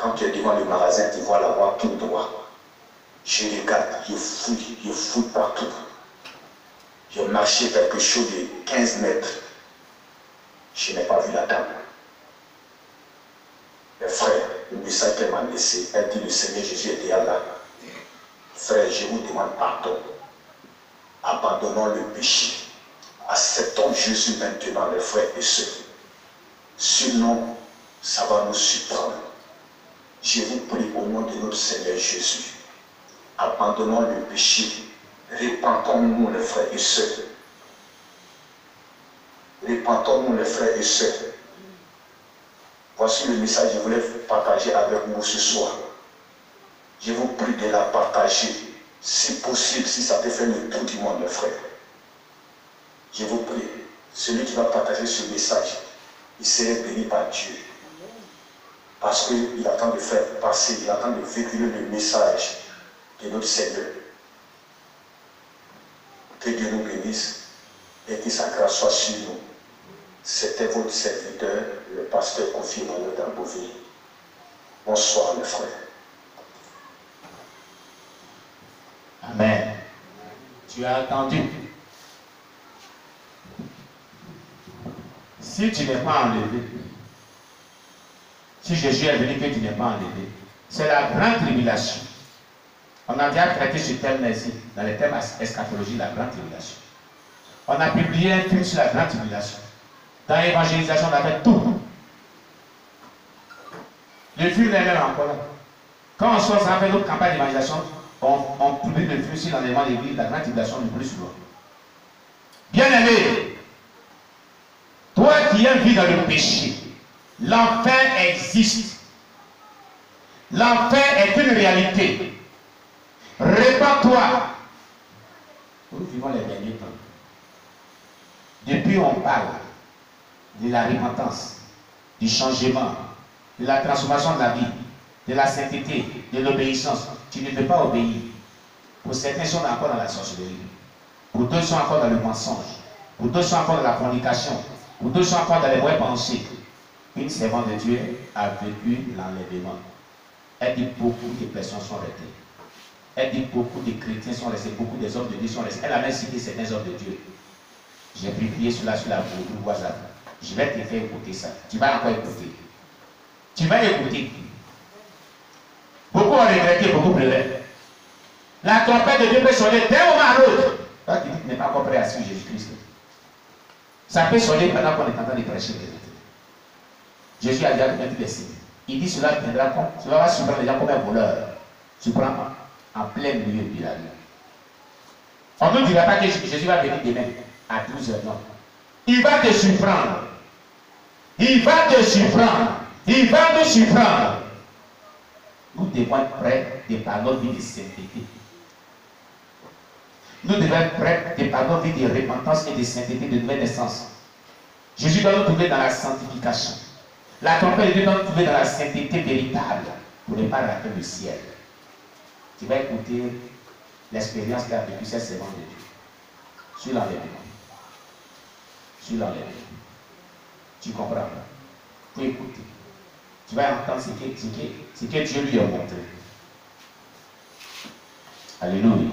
Quand tu es devant le magasin, tu vois la voie tout droit. Je regarde, je fouille partout. J'ai marché quelque chose de 15 mètres. Je n'ai pas vu la dame. Mais frère, le message qu'elle m'a laissé, elle dit, le Seigneur Jésus est déjà là. Frère, je vous demande pardon. Abandonnons le péché. Acceptons Jésus maintenant, les frères et sœurs. Sinon, ça va nous surprendre. Je vous prie au nom de notre Seigneur Jésus. Abandonnons le péché. Repentons-nous, les frères et sœurs. Repentons-nous, les frères et sœurs. Voici le message que je voulais partager avec vous ce soir. Je vous prie de la partager. Si possible, si ça peut faire le tour du monde, mes frères. Je vous prie, celui qui va partager ce message, il serait béni par Dieu. Parce qu'il attend de faire passer, il attend de véhiculer le message de notre Seigneur. Que Dieu nous bénisse et que sa grâce soit sur nous. C'était votre serviteur, le pasteur Kofi Emmanuel Damboville. Bonsoir, mes frères. Amen. Tu as entendu. Si tu n'es pas enlevé, si Jésus est venu que tu n'es pas enlevé, c'est la grande tribulation. On a déjà traité ce thème ici, dans les thèmes eschatologie, la grande tribulation. On a publié un film sur la grande tribulation. Dans l'évangélisation, on a fait tout. Le film est là encore là. Quand on sort, ça fait notre campagne d'évangélisation, on publie le film sur l'enlèvement de l'Église, la grande tribulation le plus souvent. Bien-aimé, toi qui es vie dans le péché, l'enfer existe. L'enfer est une réalité. Répands-toi. Nous vivons les derniers temps. Depuis on parle de la repentance, du changement, de la transformation de la vie, de la sainteté, de l'obéissance. Tu ne peux pas obéir. Pour certains, ils sont encore dans la sorcellerie. Pour d'autres, ils sont encore dans le mensonge. Pour d'autres, ils sont encore dans la fornication. Pour d'autres, ils sont encore dans les vraies pensées. Une servante de Dieu a vécu l'enlèvement. Elle dit beaucoup de personnes sont restées. Elle dit beaucoup de chrétiens sont restés, beaucoup des hommes de Dieu sont restés. Elle a même cité certains hommes de Dieu. J'ai publié cela sur la groupe WhatsApp. Je vais te faire écouter ça. Tu vas encore écouter. Tu vas écouter. Beaucoup ont regretté, beaucoup pleuraient. La trompette de Dieu peut sonner d'un moment à l'autre. Toi qui dis que tu n'es pas encore prêt à suivre Jésus-Christ. Ça peut sonner pendant qu'on est en train de prêcher. Jésus a déjà donné des signes. Il dit cela viendra comme, cela va surprendre les gens comme un voleur. Surprendre en plein milieu de la nuit. On ne dira pas que Jésus va venir demain à 12h, non. Il va te surprendre. Il va te surprendre. Il va nous surprendre. Nous devons être prêts de par notre vie de sainteté. Nous devons être prêts de par notre vie de repentance et de sainteté, de nouvelle naissance. Jésus doit nous trouver dans la sanctification. La trompette de Dieu doit nous trouver dans la sainteté véritable pour ne pas rater le ciel. Tu vas écouter l'expérience qu'a vécue cette servante de Dieu sur l'enlèvement. Sur l'enlèvement. Tu comprends? Tu peux écouter. Tu vas entendre ce que Dieu lui a montré. Alléluia.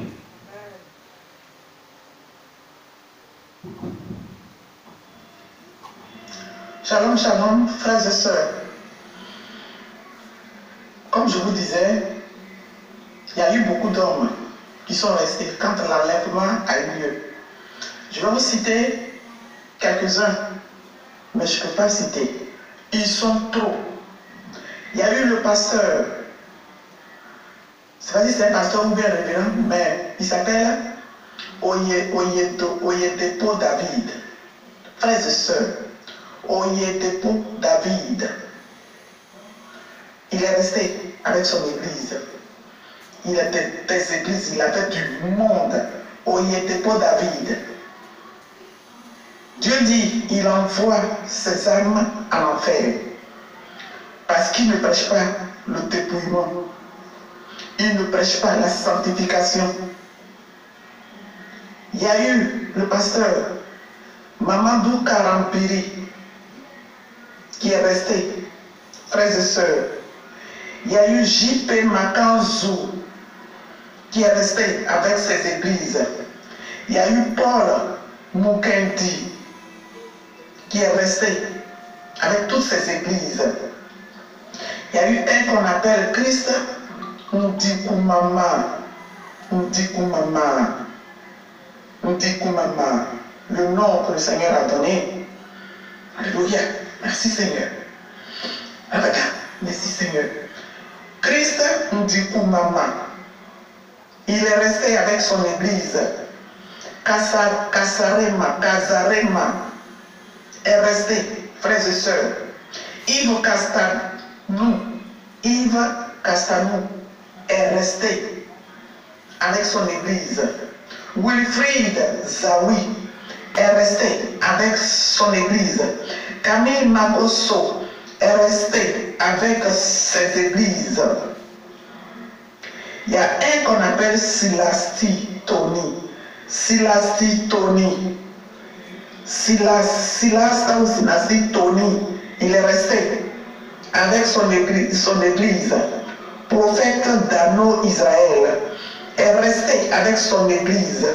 Shalom, shalom, frères et sœurs. Comme je vous disais, il y a eu beaucoup d'hommes qui sont restés quand l'enlèvement a eu lieu. Je vais vous citer quelques-uns, mais je ne peux pas citer. Ils sont trop. Il y a eu le pasteur, c'est pas si c'est un pasteur ou bien un révérend, mais il s'appelle Oyedepo David. Frères et sœurs, Oyedepo David. Il est resté avec son église. Il était des églises, il avait du monde. Oyedepo David. Dieu dit, il envoie ses âmes à l'enfer. Parce qu'il ne prêche pas le dépouillement. Il ne prêche pas la sanctification. Il y a eu le pasteur Mamadou Karampiri qui est resté, frères et sœurs. Il y a eu J.P. Makanzou qui est resté avec ses églises. Il y a eu Paul Mukendi qui est resté avec toutes ses églises. Il y a eu un qu'on appelle Christ Ndikumama. Le nom que le Seigneur a donné. Alléluia. Merci Seigneur. Merci Seigneur. Christ Ndikumama. Il est resté avec son église. Kazarema est resté, frères et sœurs. Yves Castanou est resté avec son église. Wilfried Zawi est resté avec son église. Camille Magosso est resté avec ses églises. Il y a un qu'on appelle Silasti Tony. Il est resté avec son église. Prophète Dano Israël est resté avec son église.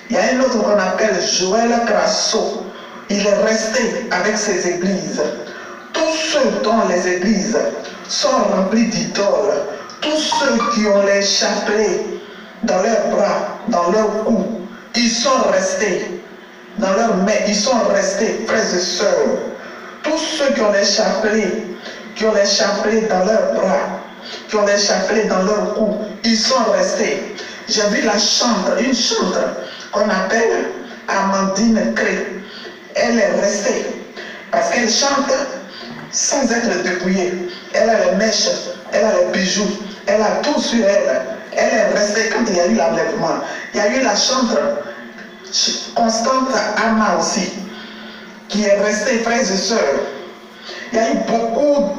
Il y a un autre qu'on appelle Joël Crasso. Il est resté avec ses églises. Tous ceux dont les églises sont remplies d'idoles, tous ceux qui ont les chapelets dans leurs bras, dans leurs cou, ils sont restés dans leurs mains, ils sont restés, frères et sœurs. Tous ceux qui ont les chapelets dans leurs bras, qui ont les chapelets dans leur cou, ils sont restés. J'ai vu une chantre qu'on appelle Amandine Cré. Elle est restée parce qu'elle chante sans être dépouillée. Elle a les mèches, elle a les bijoux, elle a tout sur elle. Elle est restée quand il y a eu l'enlèvement. Il y a eu la chantre Constante Ama aussi, qui est restée, frères et sœurs. Il y a eu beaucoup,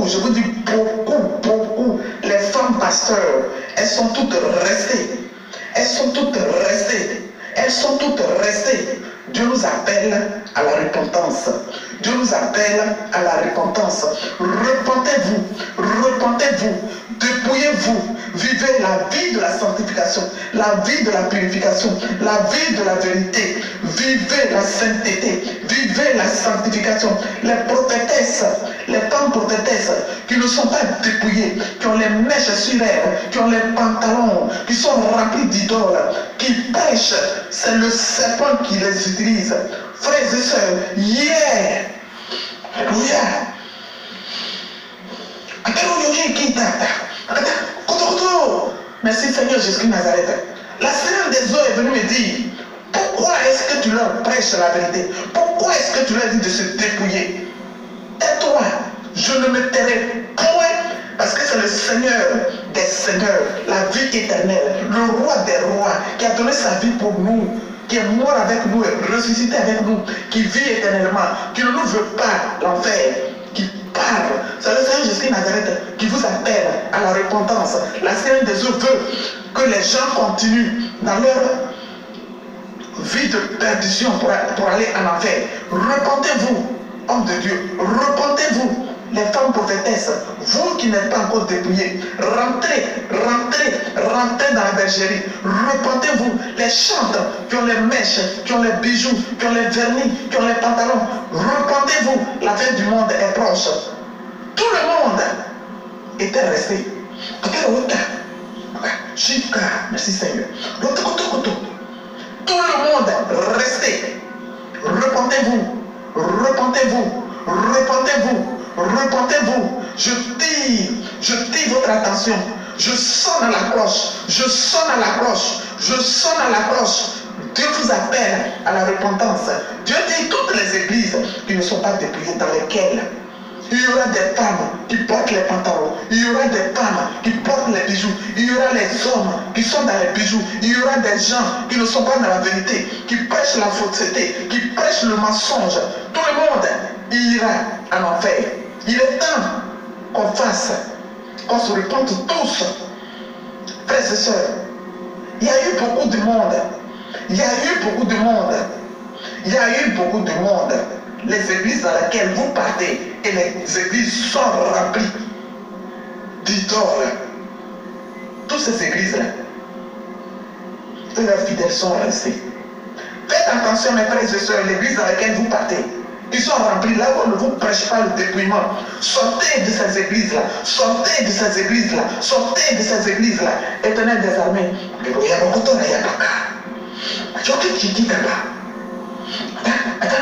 je vous dis beaucoup, les femmes pasteurs, elles sont toutes restées. Dieu nous appelle à la repentance. Repentez-vous, dépouillez-vous, vivez la vie de la sanctification, la vie de la purification, la vie de la vérité, vivez la sainteté, vivez la sanctification. Les prophétesses, les femmes prophétesses qui ne sont pas dépouillées, qui ont les mèches sur elles, qui ont les pantalons, qui sont remplis d'idoles, qui pêchent, c'est le serpent qui les utilise. Frères et sœurs, merci Seigneur Jésus Nazareth. La Seigneur des eaux est venue me dire, pourquoi est-ce que tu leur prêches la vérité? Pourquoi est-ce que tu leur dis de se dépouiller? Tais-toi, je ne me tairai point, parce que c'est le Seigneur des seigneurs, la vie éternelle, le roi des rois, qui a donné sa vie pour nous, qui est mort avec nous et ressuscité avec nous, qui vit éternellement, qui ne nous veut pas l'enfer, qui parle. C'est le Seigneur Jésus Nazareth qui vous appelle à la repentance. La Seigneur des eaux veut que les gens continuent dans leur vie de perdition pour aller en enfer. Repentez-vous, hommes de Dieu, repentez-vous. Les femmes prophétesses, vous qui n'êtes pas encore dépouillés, rentrez dans la bergerie, repentez-vous. Les chantres qui ont les mèches, qui ont les bijoux, qui ont les vernis, qui ont les pantalons, repentez-vous, la fin du monde est proche. Tout le monde était resté. Merci Seigneur. Tout le monde resté. Repentez-vous. Je tire votre attention. Je sonne à la cloche. Dieu vous appelle à la repentance. Dieu dit toutes les églises qui ne sont pas dépouillées, dans lesquelles il y aura des femmes qui portent les pantalons, il y aura des femmes qui portent les bijoux, il y aura les hommes qui sont dans les bijoux, il y aura des gens qui ne sont pas dans la vérité, qui prêchent la fausseté, qui prêchent le mensonge. Tout le monde ira en enfer. Il est temps qu'on fasse, qu'on se repente tous. Frères et sœurs, il y a eu beaucoup de monde. Les églises dans lesquelles vous partez et les églises sont remplies du tort là. Toutes ces églises là, leurs fidèles sont restés. Faites attention mes frères et sœurs, l'église dans laquelle vous partez, ils sont remplis là où on ne vous prêche pas le dépouillement. Sortez de ces églises-là, sortez de ces églises-là, sortez de ces églises-là. Éternel des armées, il y a beaucoup de temps, il y a pas qu'à. Tu vois que tu dis là-bas. Attends,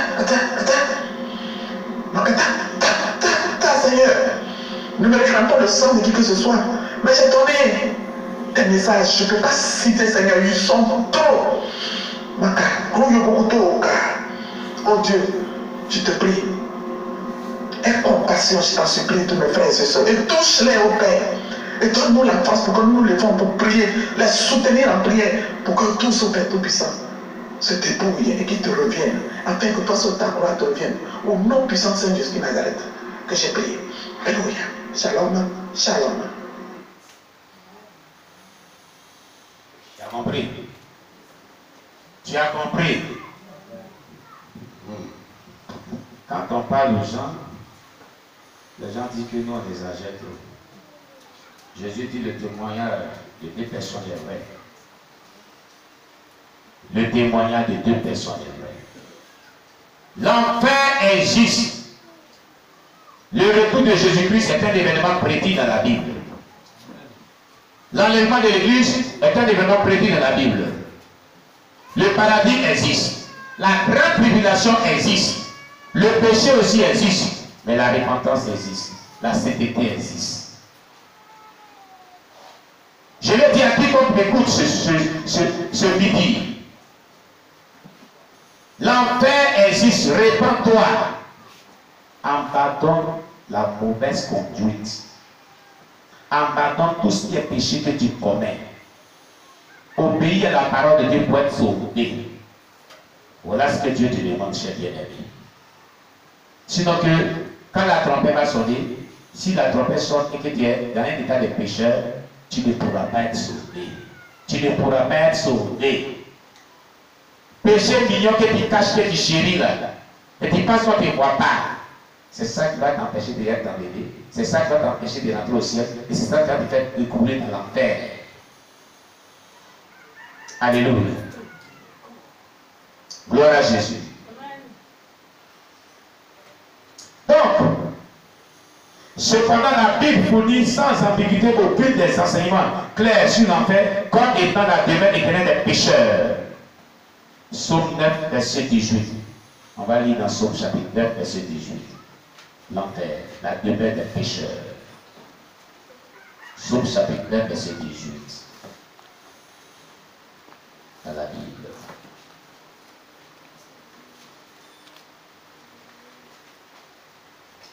Seigneur. Ne me réclame pas le sang de qui que ce soit. Mais j'ai donné des messages. Je ne peux pas citer, Seigneur. Ils sont trop. Oh Dieu, je te prie. Aie compassion, je t'en supplie, tous mes frères et sœurs. Et touche-les au Père. Et donne-nous la force pour que nous nous levons pour prier, les soutenir en prière, pour que tous au Père Tout-Puissant se débrouillent et qu'ils te reviennent, afin que toi sur ta gloire te revienne. Au nom puissant de Saint Jésus de Nazareth, que j'ai prié. Alléluia. Shalom, shalom. Tu as compris? Tu as compris? Quand on parle aux gens, les gens disent que nous on exagère trop. Jésus dit le témoignage de 2 personnes est vrai. Le témoignage de 2 personnes est vrai. L'enfer est juste. Le retour de Jésus-Christ est un événement prédit dans la Bible. L'enlèvement de l'Église est un événement prédit dans la Bible. Le paradis existe. La grande tribulation existe. Le péché aussi existe. Mais la repentance existe. La sainteté existe. Je vais dire à quiconque m'écoute ce midi. L'enfer existe. Répands-toi. Abandonne la mauvaise conduite. Abandonne tout ce qui est péché que tu commets. Obéis à la parole de Dieu pour être sauvé. Voilà ce que Dieu te demande, cher bien-aimé. Sinon que, quand la trompette va sonner, si la trompette sonne et que tu es dans un état de pécheur, tu ne pourras pas être sauvé. Tu ne pourras pas être sauvé. Péché mignon que tu caches, que tu chéris là, et tu penses que tu ne vois pas. C'est ça qui va t'empêcher d'être enlevé. C'est ça qui va t'empêcher de rentrer au ciel. Et c'est ça qui va te faire écouler dans l'enfer. Alléluia. Gloire à Jésus. Donc, cependant, la Bible fournit sans ambiguïté aucune des enseignements clairs sur l'enfer comme étant la demeure éternelle des pécheurs. Psaume 9, verset 18. On va lire dans Psaume chapitre 9, verset 18. L'enfer, la demeure des pécheurs. Psaume chapitre 9, verset 18. Dans la Bible.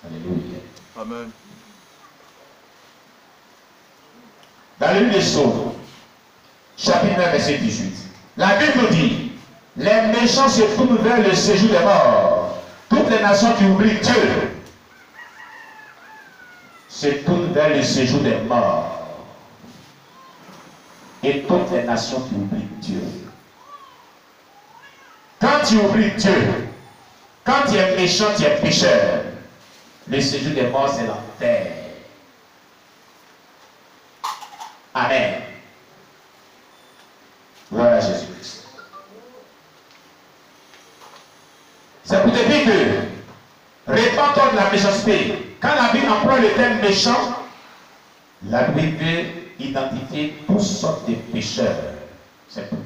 Alléluia. Amen. Dans le livre des Psaumes, chapitre 9, verset 18, la Bible dit, les méchants se tournent vers le séjour des morts. Toutes les nations qui oublient Dieu se tournent vers le séjour des morts. Et toutes les nations qui oublient Dieu. Quand tu oublies Dieu, quand tu es méchant, tu es pécheur, le séjour des morts, c'est l'enfer. Amen. Gloire à Jésus-Christ. C'est pour te dire que répands-toi de la méchanceté. Quand la Bible emploie le terme méchant, la Bible veut identifier toutes sortes de pécheurs. C'est tout.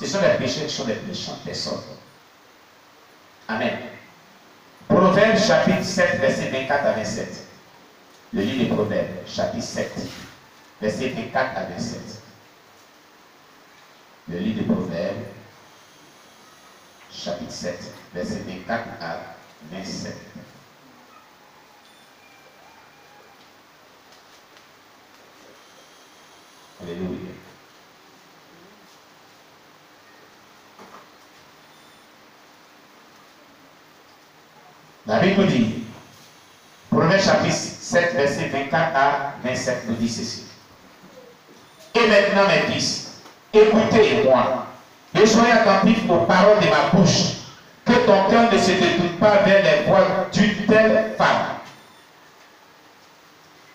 Ce sont les pécheurs qui sont des méchantes personnes. Amen. Proverbes chapitre 7, verset 24 à 27. Le livre des Proverbes, chapitre 7, verset 24 à 27. Le livre des Proverbes, chapitre 7, verset 24 à 27. Alléluia. La Bible dit, Proverbe chapitre 7, verset 24 à 27, nous dit ceci. Et maintenant, mes fils, écoutez-moi, et soyez attentifs aux paroles de ma bouche, que ton cœur ne se détourne pas vers les voies d'une telle femme.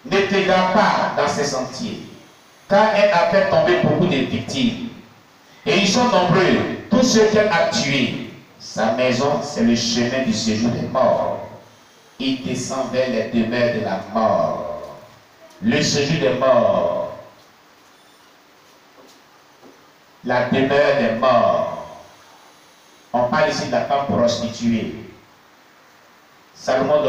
ne t'égare pas dans ses sentiers, car elle a fait tomber beaucoup de victimes. Et ils sont nombreux, tous ceux qu'elle a tués. Sa maison, c'est le chemin du séjour des morts. Il descend vers les demeures de la mort. Le séjour des morts. La demeure des morts. On parle ici de la femme prostituée. Salomon